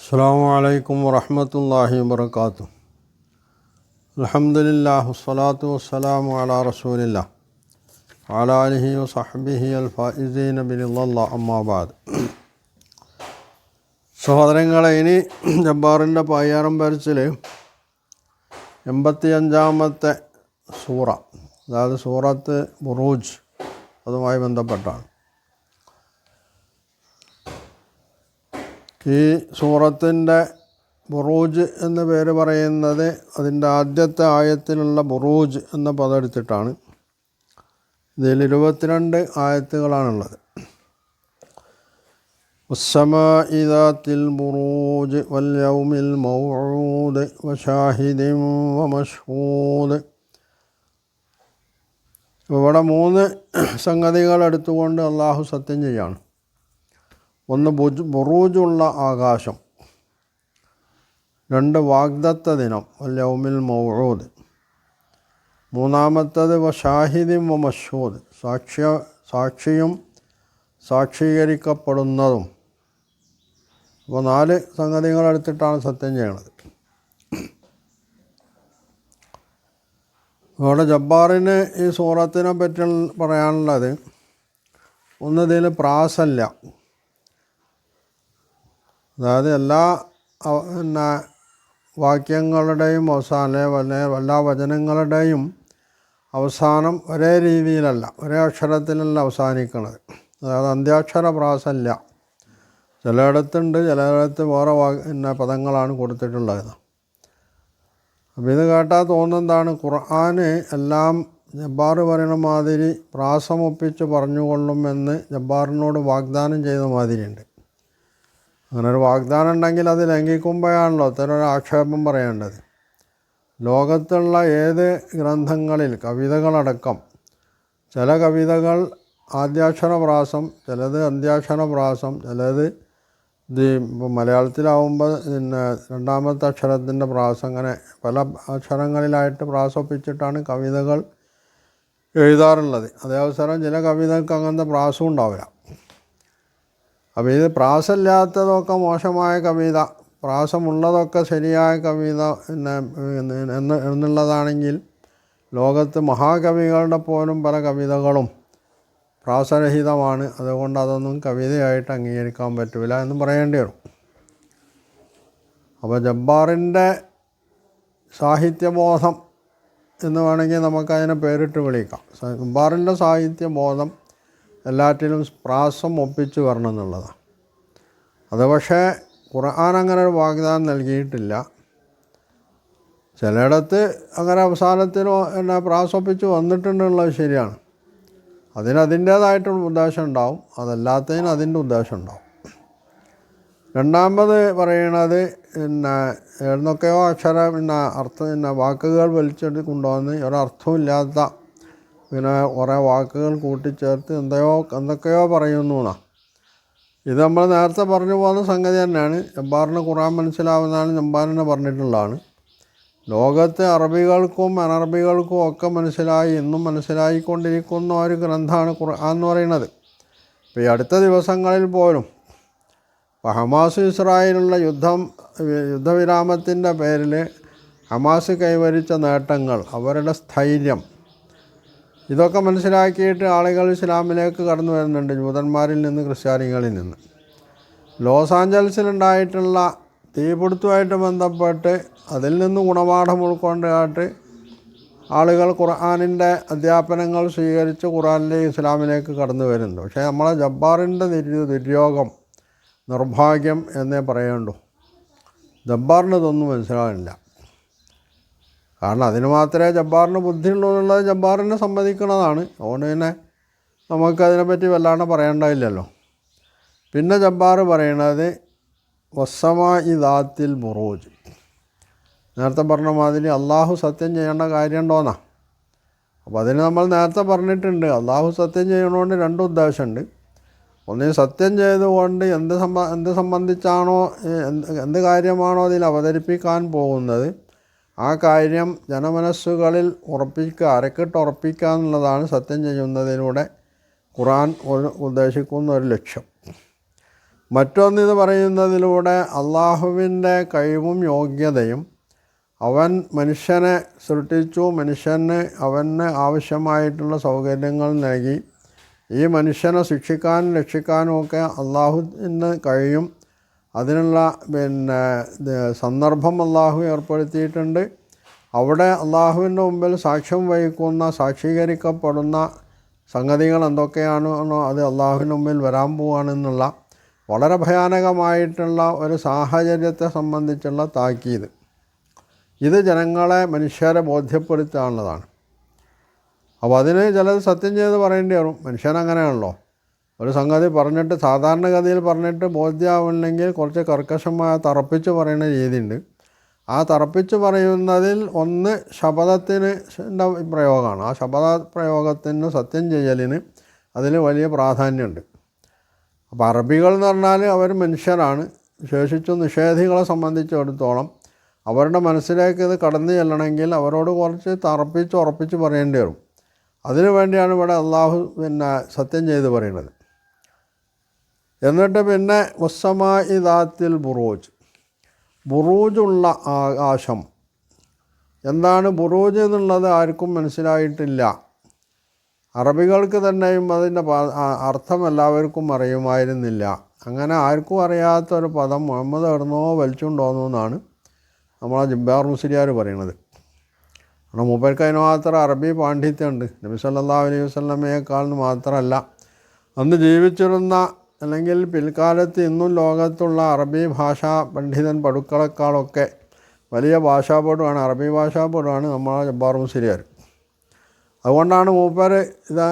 അസ്സലാമു അലൈക്കും വറഹ്മത്തുള്ളാഹി വബറകാതുഹു. അൽഹംദുലില്ലാഹി വസ്സലാത്തു വസ്സലാമു അലാ റസൂലില്ലാഹ് വഅലാ ആലിഹി വസഹ്ബിഹി അൽ ഫായിസീന ബിറിളല്ലാഹി അമ്മാ ബഅദ്. സഹോദരങ്ങളെ, ഇനി ജബ്ബാറിൻ്റെ പായ്യാരം പരച്ചിൽ 85-ാമത്തെ സൂറ, അതായത് സൂറത്ത് ബുറൂജ്, അതുമായി ബന്ധപ്പെട്ടാണ്. ഈ സൂറത്തിൻ്റെ ബുറൂജ് എന്ന പേര് പറയുന്നത് അതിൻ്റെ ആദ്യത്തെ ആയത്തിലുള്ള ബുറൂജ് എന്ന പദം എടുത്തിട്ടാണ്. ഇതിൽ 22 ആയത്തുകളാണുള്ളത്. വസ്സമാഇ ദാത്തിൽ ബുറൂജ് വൽ യൗമിൽ മൗഊദ് വശാഹിദിൻ വമശ്ഹൂദ്. ഇവിടെ 3 സംഗതികൾ എടുത്തുകൊണ്ട് അള്ളാഹു സത്യം ചെയ്യാണ്. ഒന്ന് ബുറൂജുള്ള ആകാശം, 2 വാഗ്ദത്ത ദിനം വൽ യൗമിൽ മൗഊദ്, 3-ാമത്തത് വശാഹിദിൻ വമശ്ഹൂദ്, സാക്ഷിയും സാക്ഷീകരിക്കപ്പെടുന്നതും. അപ്പോൾ 4 സംഗതികൾ എടുത്തിട്ടാണ് സത്യം ചെയ്യണത്. ഇവിടെ ജബ്ബാറിന് ഈ സൂറത്തിനെ പറ്റി പറയാനുള്ളത്, ഒന്നിതിൽ പ്രാസല്ല, അതായത് എല്ലാ വാക്യങ്ങളുടെയും അവസാനം എല്ലാ വചനങ്ങളുടെയും അവസാനം ഒരേ രീതിയിലല്ല, ഒരേ അക്ഷരത്തിലല്ല അവസാനിക്കുന്നത്. അതായത് അന്ത്യാക്ഷര പ്രാസല്ല. ചിലയിടത്തുണ്ട്, ചിലയിടത്ത് വേറെ പദങ്ങളാണ് കൊടുത്തിട്ടുള്ളത്. അപ്പോൾ ഇത് കേട്ടാൽ തോന്നുന്നതാണ്, ഖുർആന് എല്ലാം ജബ്ബാർ പറയുന്ന മാതിരി പ്രാസമൊപ്പിച്ച് പറഞ്ഞുകൊള്ളുമെന്ന് ജബ്ബാറിനോട് വാഗ്ദാനം ചെയ്ത മാതിരിയുണ്ട്. അങ്ങനെ ഒരു വാഗ്ദാനം ഉണ്ടെങ്കിൽ അത് ലംഘിക്കുമ്പോഴാണല്ലോ അത്തരം ഒരു ആക്ഷേപം പറയേണ്ടത്. ലോകത്തുള്ള ഏത് ഗ്രന്ഥങ്ങളിൽ, കവിതകളടക്കം, ചില കവിതകൾ ആദ്യാക്ഷര പ്രാസം, ചിലത് അന്ത്യാക്ഷര പ്രാസം, ചിലത് മലയാളത്തിലാവുമ്പോൾ 2-ാമത്തെ അക്ഷരത്തിൻ്റെ പ്രാസം, അങ്ങനെ പല അക്ഷരങ്ങളിലായിട്ട് പ്രാസൊപ്പിച്ചിട്ടാണ് കവിതകൾ എഴുതാറുള്ളത്. അതേ അവസരം ചില കവിതകൾക്ക് അങ്ങനത്തെ പ്രാസവും ഉണ്ടാവില്ല. അപ്പോൾ ഇത് പ്രാസമില്ലാത്തതൊക്കെ മോശമായ കവിത, പ്രാസമുള്ളതൊക്കെ ശരിയായ കവിത എന്നുള്ളതാണെങ്കിൽ, ലോകത്ത് മഹാകവികളുടെ പോലും പല കവിതകളും പ്രാസരഹിതമാണ്. അതുകൊണ്ട് അതൊന്നും കവിതയായിട്ട് അംഗീകരിക്കാൻ പറ്റില്ല എന്നും പറയേണ്ടി വരും. അപ്പോൾ ജബ്ബാറിൻ്റെ സാഹിത്യബോധം എന്ന് വേണമെങ്കിൽ നമുക്കതിനെ പേരിട്ട് വിളിക്കാം. ജബ്ബാറിൻ്റെ സാഹിത്യബോധം എല്ലാറ്റിലും പ്രാസം ഒപ്പിച്ച് വരണം എന്നുള്ളതാണ്. അത് പക്ഷേ ഖുർആൻ അങ്ങനെ ഒരു വാഗ്ദാനം നൽകിയിട്ടില്ല. ചിലയിടത്ത് അങ്ങനെ അവസാനത്തിന് പ്രാസൊപ്പിച്ച് വന്നിട്ടുണ്ടെന്നുള്ളത് ശരിയാണ്. അതിൻ്റേതായിട്ടുള്ള ഉദ്ദേശം ഉണ്ടാവും, അതല്ലാത്തതിന് അതിൻ്റെ ഉദ്ദേശം ഉണ്ടാവും. രണ്ടാമത് പറയണത് എന്നൊക്കെയോ അർത്ഥം വാക്കുകൾ വലിച്ചെടുത്ത് കൊണ്ടുവന്ന് ഒരർത്ഥവും ഇല്ലാത്ത കുറേ വാക്കുകൾ കൂട്ടിച്ചേർത്ത് എന്തൊക്കെയോ പറയുന്നു എന്നാണ്. ഇത് നമ്മൾ നേരത്തെ പറഞ്ഞു പോകുന്ന സംഗതി തന്നെയാണ്. ജബ്ബാറിന് ഖുർആൻ മനസ്സിലാവുന്നതാണ് ജബ്ബാറിനെ പറഞ്ഞിട്ടുള്ളതാണ്. ലോകത്ത് അറബികൾക്കും അനറബികൾക്കും ഒക്കെ ഇന്നും മനസ്സിലായിക്കൊണ്ടിരിക്കുന്ന ഒരു ഗ്രന്ഥമാണ് ഖുർആൻ എന്ന് പറയുന്നത്. ഇപ്പോൾ ഈ അടുത്ത ദിവസങ്ങളിൽ പോലും ഹമാസ് ഇസ്രായേലുള്ള യുദ്ധവിരാമത്തിൻ്റെ പേരിൽ ഹമാസ് കൈവരിച്ച നേട്ടങ്ങൾ, അവരുടെ സ്ഥൈര്യം, ഇതൊക്കെ മനസ്സിലാക്കിയിട്ട് ആളുകൾ ഇസ്ലാമിലേക്ക് കടന്നു വരുന്നുണ്ട്, ജൂതന്മാരിൽ നിന്ന്, ക്രിസ്ത്യാനികളിൽ നിന്ന്. ലോസ് ആഞ്ചൽസിലുണ്ടായിട്ടുള്ള തീപിടുത്തവുമായിട്ട് ബന്ധപ്പെട്ട് അതിൽ നിന്ന് ഗുണപാഠം ഉൾക്കൊണ്ടായിട്ട് ആളുകൾ ഖുർആനിൻ്റെ അധ്യാപനങ്ങൾ സ്വീകരിച്ച് ഖുർആനിലേക്ക്, ഇസ്ലാമിലേക്ക് കടന്നു വരുന്നുണ്ട്. പക്ഷേ നമ്മളെ ജബ്ബാറിൻ്റെ ദുര്യോഗം, നിർഭാഗ്യം എന്നേ പറയേണ്ടൂ. ജബ്ബാറിന് ഇതൊന്നും മനസ്സിലാവില്ല. കാരണം അതിന് മാത്രമേ ജബ്ബാറിന് ബുദ്ധിയുള്ളൂ എന്നുള്ളത് ജബ്ബാറിനെ സമ്മതിക്കുന്നതാണ്. അതുകൊണ്ട് തന്നെ നമുക്കതിനെപ്പറ്റി വല്ലാണ്ട് പറയേണ്ടതില്ലല്ലോ. പിന്നെ ജബ്ബാർ പറയണത് വസ്സമാഇ ദാത്തിൽ ബുറൂജ്. നേരത്തെ പറഞ്ഞ മാതിരി അള്ളാഹു സത്യം ചെയ്യേണ്ട കാര്യമുണ്ടോന്നാ. അപ്പോൾ അതിന് നമ്മൾ നേരത്തെ പറഞ്ഞിട്ടുണ്ട്, അള്ളാഹു സത്യം ചെയ്യണോണ്ട് 2 ഉദ്ദേശമുണ്ട്. ഒന്ന്, സത്യം ചെയ്തുകൊണ്ട് എന്ത് സംബന്ധിച്ചാണോ, എന്ത് കാര്യമാണോ അതിൽ അവതരിപ്പിക്കാൻ പോകുന്നത്, ആ കാര്യം ജനമനസ്സുകളിൽ അരക്കിട്ട് ഉറപ്പിക്കുക എന്നുള്ളതാണ് സത്യം ചെയ്യുന്നതിലൂടെ ഖുർആൻ ഉദ്ദേശിക്കുന്ന ഒരു ലക്ഷ്യം. മറ്റൊന്നിത് പറയുന്നതിലൂടെ അള്ളാഹുവിൻ്റെ കഴിവും യോഗ്യതയും, അവൻ മനുഷ്യനെ സൃഷ്ടിച്ചു, അവന് ആവശ്യമായിട്ടുള്ള സൗകര്യങ്ങൾ നൽകി, ഈ മനുഷ്യനെ ശിക്ഷിക്കാനും രക്ഷിക്കാനും ഒക്കെ അള്ളാഹുവിന് കഴിയും. അതിനുള്ള സന്ദർഭം അള്ളാഹു ഏർപ്പെടുത്തിയിട്ടുണ്ട്. അവിടെ അള്ളാഹുവിൻ്റെ മുമ്പിൽ സാക്ഷ്യം വഹിക്കുന്ന, സാക്ഷീകരിക്കപ്പെടുന്ന സംഗതികൾ എന്തൊക്കെയാണോ അത് അള്ളാഹുവിൻ്റെ മുമ്പിൽ വരാൻ പോവുകയാണെന്നുള്ള വളരെ ഭയാനകമായിട്ടുള്ള ഒരു സാഹചര്യത്തെ സംബന്ധിച്ചുള്ള താക്കീത്. ഇത് ജനങ്ങളെ, മനുഷ്യരെ ബോധ്യപ്പെടുത്താനുള്ളതാണ്. അപ്പോൾ അതിന് ചിലത് സത്യം ചെയ്ത് പറയേണ്ടി വരും. മനുഷ്യനങ്ങനെയാണല്ലോ, ഒരു സംഗതി പറഞ്ഞിട്ട്, സാധാരണഗതിയിൽ പറഞ്ഞിട്ട് ബോധ്യമാവില്ലെങ്കിൽ കുറച്ച് കർക്കശമായ തറപ്പിച്ച് പറയുന്ന രീതിയുണ്ട്. ആ തറപ്പിച്ച് പറയുന്നതിൽ ഒന്ന് ശപഥത്തിന് പ്രയോഗമാണ്. ആ ശപഥ പ്രയോഗത്തിന്, സത്യം ചെയ്യലിന് അതിൽ വലിയ പ്രാധാന്യമുണ്ട്. അപ്പോൾ അറബികൾ എന്ന് പറഞ്ഞാൽ അവർ മനുഷ്യരാണ്. ശേഷിച്ചു നിഷേധികളെ സംബന്ധിച്ചിടത്തോളം അവരുടെ മനസ്സിലേക്ക് ഇത് കടന്നു ചെല്ലണമെങ്കിൽ അവരോട് കുറച്ച് ഉറപ്പിച്ച് പറയേണ്ടി വരും. അതിനു വേണ്ടിയാണ് ഇവിടെ അള്ളാഹു സത്യം ചെയ്ത് പറയുന്നത്. എന്നിട്ട് പിന്നെ വസ്സമായി ദാത്തിൽ ബുറൂജ്, ബുറൂജുള്ള ആകാശം. എന്താണ് ബുറൂജ് എന്നുള്ളത് ആർക്കും മനസ്സിലായിട്ടില്ല. അറബികൾക്ക് തന്നെയും അതിൻ്റെ അർത്ഥം എല്ലാവർക്കും അറിയുമായിരുന്നില്ല. അങ്ങനെ ആർക്കും അറിയാത്തൊരു പദം മുഹമ്മദ് എവിടുന്നോ വലിച്ചുകൊണ്ടുവന്നു എന്നാണ് നമ്മളെ ജബ്ബാർ മുസ്ലിയാർ പറയുന്നത്. കാരണം മൂപ്പർക്ക് അതിന് മാത്രം അറബി പാണ്ഡിത്യമുണ്ട്. നബി സല്ലല്ലാഹു അലൈഹി വസല്ലമയേക്കാൾ മാത്രമല്ല, അന്ന് ജീവിച്ചിരുന്ന അല്ലെങ്കിൽ പിൽക്കാലത്ത് ഇന്നും ലോകത്തുള്ള അറബി ഭാഷാ പണ്ഡിതൻ പടുക്കളക്കാളൊക്കെ വലിയ ഭാഷാപടുവാണ്, അറബി ഭാഷാപടുവാണ് നമ്മളെ ജബ്ബാർ മുസ്ലിയാർ. അതുകൊണ്ടാണ് മൂപ്പർ ഇത്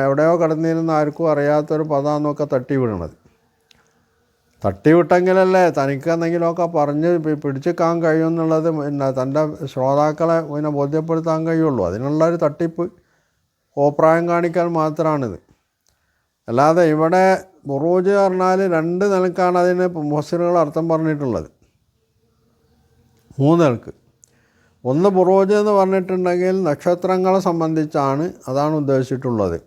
എവിടെയോ കടന്നിരുന്ന ആർക്കും അറിയാത്തൊരു പദമെന്നൊക്കെ തട്ടിവിടണത്. തട്ടിവിട്ടെങ്കിലല്ലേ തനിക്ക് എന്തെങ്കിലുമൊക്കെ പറഞ്ഞ് പിടിച്ചെടുക്കാൻ കഴിയുമെന്നുള്ളത് തൻ്റെ ശ്രോതാക്കളെ ബോധ്യപ്പെടുത്താൻ കഴിയുള്ളൂ. അതിനുള്ളൊരു തട്ടിപ്പ്, കോപ്രായം കാണിക്കാൻ മാത്രമാണിത്. അല്ലാതെ ഇവിടെ ബുറൂജ് പറഞ്ഞാൽ രണ്ട് നിലക്കാണ് അതിന് മുഫസ്സിറുകൾ അർത്ഥം പറഞ്ഞിട്ടുള്ളത്. 3 നിലക്ക്. ഒന്ന്, ബുറൂജ് എന്ന് പറഞ്ഞിട്ടുണ്ടെങ്കിൽ നക്ഷത്രങ്ങളെ സംബന്ധിച്ചാണ്, അതാണ് ഉദ്ദേശിച്ചിട്ടുള്ളത്.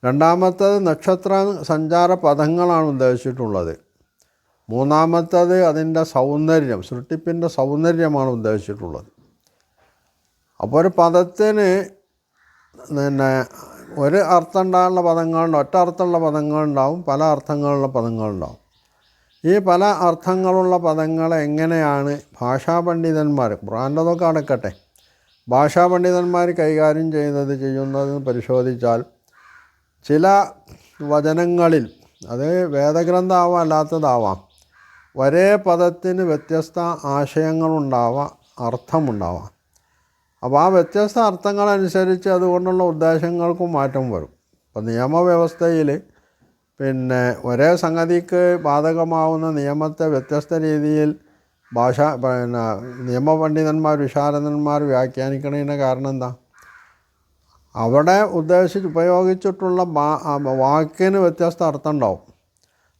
രണ്ടാമത്തത് നക്ഷത്ര സഞ്ചാര പദങ്ങളാണ് ഉദ്ദേശിച്ചിട്ടുള്ളത്. മൂന്നാമത്തത് അതിൻ്റെ സൗന്ദര്യം, സൃഷ്ടിപ്പിൻ്റെ സൗന്ദര്യമാണ് ഉദ്ദേശിച്ചിട്ടുള്ളത്. അപ്പോൾ ഒരു പദത്തിന് ഒരു അർത്ഥം ഉണ്ടാകുന്ന പദങ്ങളുണ്ട്, ഒറ്റ അർത്ഥമുള്ള പദങ്ങളുണ്ടാവും, പല അർത്ഥങ്ങളുള്ള പദങ്ങളുണ്ടാവും. ഈ പല അർത്ഥങ്ങളുള്ള പദങ്ങൾ എങ്ങനെയാണ് ഭാഷാ പണ്ഡിതന്മാർ, ഖുർആൻ്റെതൊക്കെ അടക്കട്ടെ, ഭാഷാ പണ്ഡിതന്മാർ കൈകാര്യം ചെയ്യുന്നതെന്ന് പരിശോധിച്ചാൽ ചില വചനങ്ങളിൽ, അത് വേദഗ്രന്ഥമാവാം അല്ലാത്തതാവാം, ഒരേ പദത്തിന് വ്യത്യസ്ത ആശയങ്ങളുണ്ടാവാം, അർത്ഥമുണ്ടാവാം. അപ്പോൾ ആ വ്യത്യസ്ത അർത്ഥങ്ങളനുസരിച്ച് അതുകൊണ്ടുള്ള ഉദ്ദേശങ്ങൾക്കും മാറ്റം വരും. ഇപ്പോൾ നിയമവ്യവസ്ഥയിൽ ഒരേ സംഗതിക്ക് ബാധകമാവുന്ന നിയമത്തെ വ്യത്യസ്ത രീതിയിൽ നിയമപണ്ഡിതന്മാർ, വിശാരദന്മാർ വ്യാഖ്യാനിക്കുന്നതിന് കാരണം എന്താ? അവിടെ ഉപയോഗിച്ചിട്ടുള്ള വാക്കിന് വ്യത്യസ്ത അർത്ഥം ഉണ്ടാവും.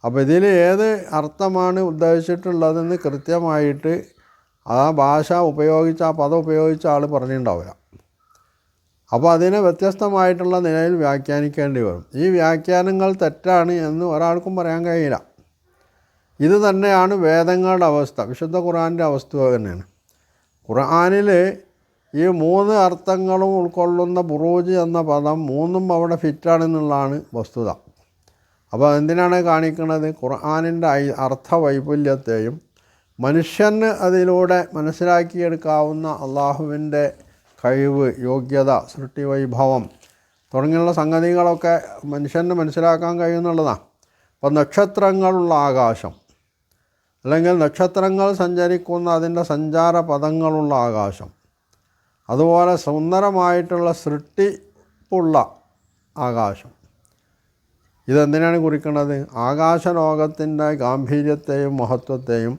അപ്പോൾ ഇതിൽ ഏത് അർത്ഥമാണ് ഉദ്ദേശിച്ചിട്ടുള്ളതെന്ന് കൃത്യമായിട്ട് ആ ഭാഷ ഉപയോഗിച്ച, ആ പദം ഉപയോഗിച്ച ആൾ പറഞ്ഞിട്ടുണ്ടാവില്ല. അപ്പോൾ അതിനെ വ്യത്യസ്തമായിട്ടുള്ള നിലയിൽ വ്യാഖ്യാനിക്കേണ്ടി വരും. ഈ വ്യാഖ്യാനങ്ങൾ തെറ്റാണ് എന്ന് ഒരാൾക്കും പറയാൻ കഴിയില്ല. ഇത് തന്നെയാണ് വേദങ്ങളുടെ അവസ്ഥ, വിശുദ്ധ ഖുർആൻ്റെ അവസ്ഥ തന്നെയാണ്. ഖുർആനിൽ ഈ 3 അർത്ഥങ്ങളും ഉൾക്കൊള്ളുന്ന ബുറൂജ് എന്ന പദം 3ഉം അവിടെ ഫിറ്റാണെന്നുള്ളതാണ് വസ്തുത. അപ്പോൾ എന്തിനാണ് കാണിക്കുന്നത്? ഖുർആനിൻ്റെ അർത്ഥവൈപുല്യത്തെയും മനുഷ്യന് അതിലൂടെ മനസ്സിലാക്കിയെടുക്കാവുന്ന അള്ളാഹുവിൻ്റെ കഴിവ്, യോഗ്യത, സൃഷ്ടിവൈഭവം തുടങ്ങിയുള്ള സംഗതികളൊക്കെ മനുഷ്യന് മനസ്സിലാക്കാൻ കഴിയുന്നുള്ളതാണ്. അപ്പോൾ നക്ഷത്രങ്ങളുള്ള ആകാശം, അല്ലെങ്കിൽ നക്ഷത്രങ്ങൾ സഞ്ചരിക്കുന്ന അതിൻ്റെ സഞ്ചാര പദങ്ങളുള്ള ആകാശം, അതുപോലെ സുന്ദരമായിട്ടുള്ള സൃഷ്ടിപ്പുള്ള ആകാശം, ഇതെന്തിനാണ് കുറിക്കുന്നത്? ആകാശലോകത്തിൻ്റെ ഗാംഭീര്യത്തെയും മഹത്വത്തെയും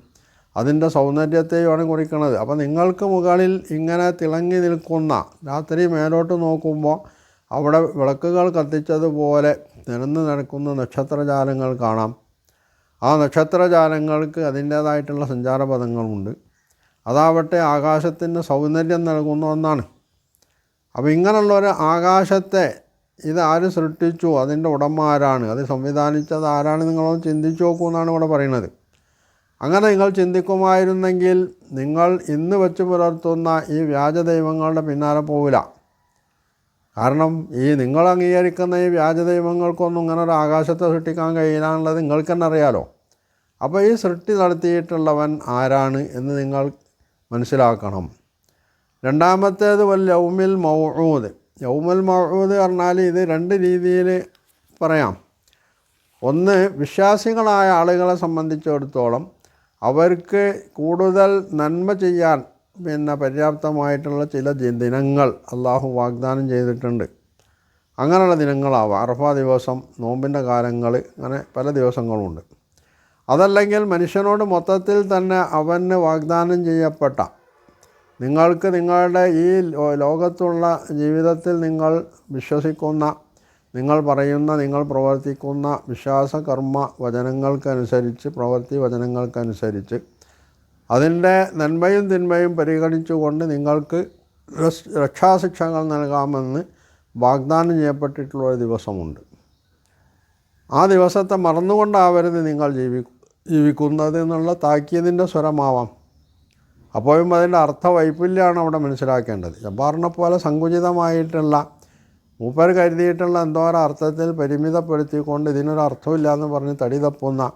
അതിൻ്റെ സൗന്ദര്യത്തെയുമാണ് കുറിക്കുന്നത്. അപ്പോൾ നിങ്ങൾക്ക് മുകളിൽ ഇങ്ങനെ തിളങ്ങി നിൽക്കുന്ന, രാത്രി മേലോട്ട് നോക്കുമ്പോൾ അവിടെ വിളക്കുകൾ കത്തിച്ചതുപോലെ നിരന്ന് നടക്കുന്ന നക്ഷത്രജാലങ്ങൾ കാണാം. ആ നക്ഷത്രജാലങ്ങൾക്ക് അതിൻ്റേതായിട്ടുള്ള സഞ്ചാരപഥങ്ങളുണ്ട്. അതാവട്ടെ ആകാശത്തിന് സൗന്ദര്യം നൽകുന്ന ഒന്നാണ്. അപ്പോൾ ഇങ്ങനെയുള്ളൊരു ആകാശത്തെ ഇത് ആര് സൃഷ്ടിച്ചു, അതിൻ്റെ ഉടമ ആരാണ്, അത് സംവിധാനിച്ചത് ആരാണ്, നിങ്ങളൊന്ന് ചിന്തിച്ചു നോക്കൂ എന്നാണ് ഇവിടെ പറയുന്നത്. അങ്ങനെ നിങ്ങൾ ചിന്തിക്കുമായിരുന്നെങ്കിൽ നിങ്ങൾ ഇന്ന് വെച്ച് പുലർത്തുന്ന ഈ വ്യാജ ദൈവങ്ങളുടെ പിന്നാലെ പോവില്ല. കാരണം ഈ നിങ്ങൾ അംഗീകരിക്കുന്ന ഈ വ്യാജ ദൈവങ്ങൾക്കൊന്നും ഇങ്ങനെ ഒരു ആകാശത്തെ സൃഷ്ടിക്കാൻ കഴിയില്ലാന്നുള്ളത് നിങ്ങൾക്ക് തന്നെ അറിയാലോ. അപ്പോൾ ഈ സൃഷ്ടി നടത്തിയിട്ടുള്ളവൻ ആരാണ് എന്ന് നിങ്ങൾ മനസ്സിലാക്കണം. രണ്ടാമത്തേത് യൗമിൽ മൗഊദ്. യൗമുൽ മൗഊദ് പറഞ്ഞാൽ ഇത് രണ്ട് രീതിയിൽ പറയാം. ഒന്ന്, വിശ്വാസികളായ ആളുകളെ സംബന്ധിച്ചിടത്തോളം അവർക്ക് കൂടുതൽ നന്മ ചെയ്യാൻ പര്യാപ്തമായിട്ടുള്ള ചില ദിനങ്ങൾ അള്ളാഹു വാഗ്ദാനം ചെയ്തിട്ടുണ്ട്. അങ്ങനെയുള്ള ദിനങ്ങളാവാം. അറഫ ദിവസം, നോമ്പിൻ്റെ കാലങ്ങൾ, അങ്ങനെ പല ദിവസങ്ങളുമുണ്ട്. അതല്ലെങ്കിൽ മനുഷ്യനോട് മൊത്തത്തിൽ തന്നെ അവന് വാഗ്ദാനം ചെയ്യപ്പെട്ട, നിങ്ങൾക്ക് നിങ്ങളുടെ ഈ ലോകത്തുള്ള ജീവിതത്തിൽ നിങ്ങൾ വിശ്വസിക്കുന്ന, നിങ്ങൾ പറയുന്ന, നിങ്ങൾ പ്രവർത്തിക്കുന്ന വിശ്വാസ കർമ്മ വചനങ്ങൾക്കനുസരിച്ച്, പ്രവൃത്തി വചനങ്ങൾക്കനുസരിച്ച് അതിൻ്റെ നന്മയും തിന്മയും പരിഗണിച്ചുകൊണ്ട് നിങ്ങൾക്ക് രക്ഷാശിക്ഷകൾ നൽകാമെന്ന് വാഗ്ദാനം ചെയ്യപ്പെട്ടിട്ടുള്ളൊരു ദിവസമുണ്ട്. ആ ദിവസത്തെ മറന്നുകൊണ്ടാവരുത് നിങ്ങൾ ജീവിക്കുന്നത് എന്നുള്ള താക്കീതിൻ്റെ സ്വരമാവാം. അപ്പോഴും അതിൻ്റെ അർത്ഥവൈപുല്യമാണ് അവിടെ മനസ്സിലാക്കേണ്ടത്. ജബ്ബാറിനെ പോലെ സങ്കുചിതമായിട്ടുള്ള, മൂപ്പർ കരുതിയിട്ടുള്ള എന്തോരം അർത്ഥത്തിൽ പരിമിതപ്പെടുത്തിക്കൊണ്ട് ഇതിനൊരു അർത്ഥമില്ല എന്ന് പറഞ്ഞ് തടി തപ്പുന്ന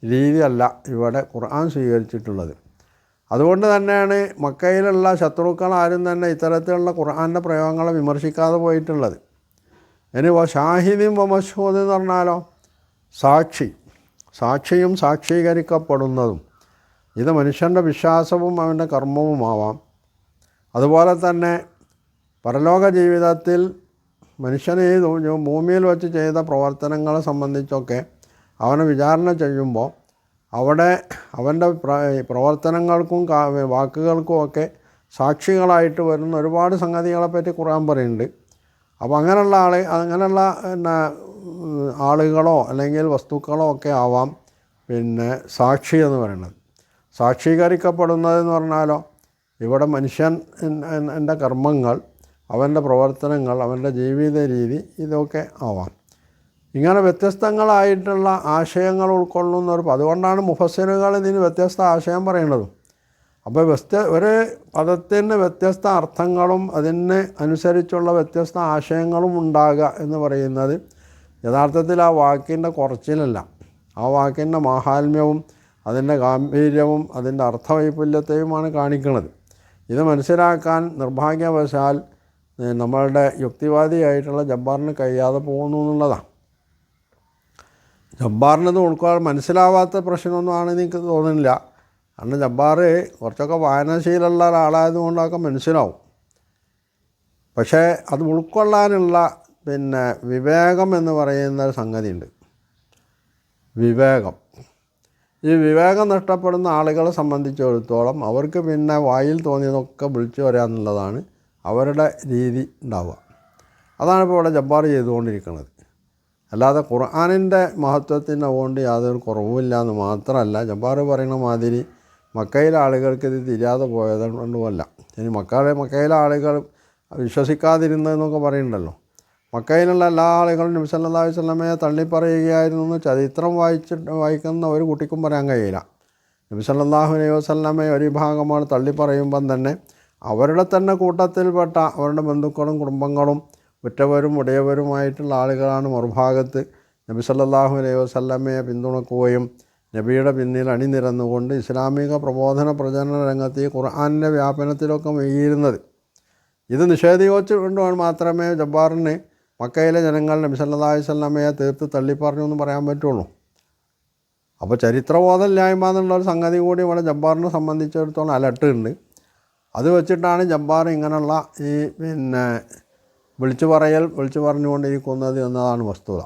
രീതിയല്ല ഇവിടെ ഖുർആൻ സ്വീകരിച്ചിട്ടുള്ളത്. അതുകൊണ്ട് തന്നെയാണ് മക്കയിലുള്ള ശത്രുക്കൾ ആരും തന്നെ ഇത്തരത്തിലുള്ള ഖുർആൻ്റെ പ്രയോഗങ്ങളെ വിമർശിക്കാതെ പോയിട്ടുള്ളത്. ഇനി ഷാഹിദും വമഷ്ഹൂദ് എന്ന് പറഞ്ഞാലോ, സാക്ഷിയും സാക്ഷീകരിക്കപ്പെടുന്നതും. ഇത് മനുഷ്യൻ്റെ വിശ്വാസവും അവൻ്റെ കർമ്മവുമാവാം. അതുപോലെ തന്നെ പരലോക ജീവിതത്തിൽ മനുഷ്യനെ ഈ ഭൂമിയിൽ വെച്ച് ചെയ്ത പ്രവർത്തനങ്ങളെ സംബന്ധിച്ചൊക്കെ അവനെ വിചാരണ ചെയ്യുമ്പോൾ അവിടെ അവൻ്റെ പ്രവർത്തനങ്ങൾക്കും വാക്കുകൾക്കുമൊക്കെ സാക്ഷികളായിട്ട് വരുന്ന ഒരുപാട് സംഗതികളെപ്പറ്റി ഖുർആൻ പറയുന്നുണ്ട്. അപ്പോൾ അങ്ങനെയുള്ള ആളുകളോ അല്ലെങ്കിൽ വസ്തുക്കളോ ഒക്കെ ആവാം സാക്ഷി എന്ന് പറയുന്നത്. സാക്ഷീകരിക്കപ്പെടുന്നതെന്ന് പറഞ്ഞാലോ, ഇവിടെ മനുഷ്യൻ എൻ്റെ കർമ്മങ്ങൾ, അവൻ്റെ പ്രവർത്തനങ്ങൾ, അവൻ്റെ ജീവിത രീതി, ഇതൊക്കെ ആവാം. ഇങ്ങനെ വ്യത്യസ്തങ്ങളായിട്ടുള്ള ആശയങ്ങൾ ഉൾക്കൊള്ളുന്ന അതുകൊണ്ടാണ് മുഫസ്സിറുകൾ ഇതിന് വ്യത്യസ്ത ആശയം പറയുന്നതും. അപ്പോൾ ഒരു പദത്തിന് വ്യത്യസ്ത അർത്ഥങ്ങളും അതിന് അനുസരിച്ചുള്ള വ്യത്യസ്ത ആശയങ്ങളും ഉണ്ടാകുക എന്ന് പറയുന്നത് യഥാർത്ഥത്തിൽ ആ വാക്കിൻ്റെ കുറച്ചിലല്ല, ആ വാക്കിൻ്റെ മാഹാത്മ്യവും അതിൻ്റെ ഗാംഭീര്യവും അതിൻ്റെ അർത്ഥവൈപുല്യത്തെയുമാണ് കാണിക്കുന്നത്. ഇത് മനസ്സിലാക്കാൻ നിർഭാഗ്യവശാൽ നമ്മളുടെ യുക്തിവാദിയായിട്ടുള്ള ജബ്ബാറിന് കഴിയാതെ പോകുന്നു എന്നുള്ളതാണ്. ജബ്ബാറിനത് മനസ്സിലാവാത്ത പ്രശ്നമൊന്നും എനിക്ക് തോന്നുന്നില്ല. കാരണം ജബ്ബാർ കുറച്ചൊക്കെ വായനാശീലമുള്ള ഒരാളായതുകൊണ്ടൊക്കെ മനസ്സിലാവും. പക്ഷേ അത് ഉൾക്കൊള്ളാനുള്ള വിവേകം എന്ന് പറയുന്ന ഒരു സംഗതിയുണ്ട്. ഈ വിവേകം നഷ്ടപ്പെടുന്ന ആളുകളെ സംബന്ധിച്ചിടത്തോളം അവർക്ക് വായിൽ തോന്നിയതൊക്കെ വിളിച്ചു പറയാമെന്നുള്ളതാണ് അവരുടെ രീതി ഉണ്ടാവുക. അതാണിപ്പോൾ ഇവിടെ ജബ്ബാർ ചെയ്തുകൊണ്ടിരിക്കുന്നത്. അല്ലാതെ ഖുർആനിൻ്റെ മഹത്വത്തിന് അതുകൊണ്ട് യാതൊരു കുറവുമില്ല എന്ന് മാത്രമല്ല, ജബ്ബാർ പറയുന്ന മാതിരി മക്കയിലെ ആളുകൾക്ക് ഇത് തിരിയാതെ പോയതുകൊണ്ടുമല്ല. ഇനി മക്കയിലെ ആളുകൾ വിശ്വസിക്കാതിരുന്നതെന്നൊക്കെ പറയുന്നുണ്ടല്ലോ. മക്കയിലുള്ള എല്ലാ ആളുകളും നബി സല്ലല്ലാഹു അലൈഹി വസല്ലമയെ തള്ളിപ്പറയുകയായിരുന്നു എന്ന് ചരിത്രം വായിക്കുന്ന ഒരു കുട്ടിക്കും പറയാൻ കഴിയില്ല. നബി സല്ലല്ലാഹു അലൈഹി വസല്ലമയെ ഒരു വിഭാഗമാണ് തള്ളിപ്പറയുമ്പം തന്നെ അവരുടെ തന്നെ കൂട്ടത്തിൽപ്പെട്ട അവരുടെ ബന്ധുക്കളും കുടുംബങ്ങളും ഉറ്റവരും ഉടയവരുമായിട്ടുള്ള ആളുകളാണ് മറുഭാഗത്ത് നബി സല്ലല്ലാഹു അലൈഹി വസല്ലമയെ പിന്തുണക്കുകയും നബിയുടെ പിന്നിൽ അണിനിരന്നുകൊണ്ട് ഇസ്ലാമിക പ്രബോധന പ്രചരണ രംഗത്ത് ഈ ഖുർആനിൻ്റെ വ്യാപനത്തിലൊക്കെ മുഴുകിയിരുന്നത്. ഇത് നിഷേധിച്ചുകൊണ്ടുമാണ് മാത്രമേ ജബ്ബാറിന് മക്കയിലെ ജനങ്ങൾ നബി സല്ലല്ലാഹു അലൈഹി വസല്ലമയെ തീർത്ത് തള്ളിപ്പറഞ്ഞു എന്ന് പറയാൻ പറ്റുള്ളൂ. അപ്പോൾ ചരിത്രബോധമില്ലായ്മ എന്നുള്ളൊരു സംഗതി കൂടി ഇവിടെ ജബ്ബാറിനെ സംബന്ധിച്ചിടത്തോളം അലട്ടുണ്ട്. അത് വെച്ചിട്ടാണ് ജബ്ബാർ ഇങ്ങനെയുള്ള ഈ വിളിച്ചു പറഞ്ഞുകൊണ്ടിരിക്കുന്നത് എന്നതാണ് വസ്തുത.